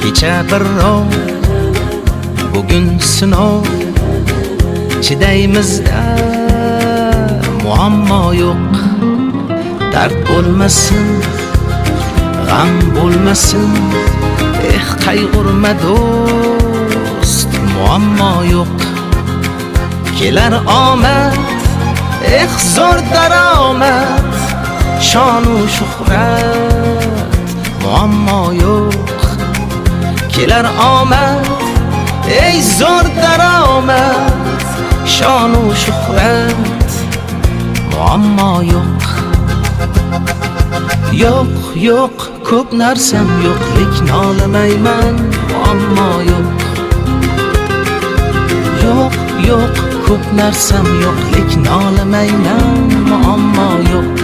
kecha birrov, bugun sinov, chidaymizda muammo yo'q. Dard bo'lmasin, g'am bo'lmasin, qayg'urma do'st, muammo yo'q. Kelar omad, zo'r daromad, shonu shuhrat, muammo yo'q. Kelar omad, zo'r daromad, shonu shuhrat, muammo yo'q. Yo'q, yo'q, ko'p narsam yo'q, lekin olamayman, muammo yo'q. Yo'q, yo'q, ko'p narsam yo'q, lekin olamayman, muammo yo'q.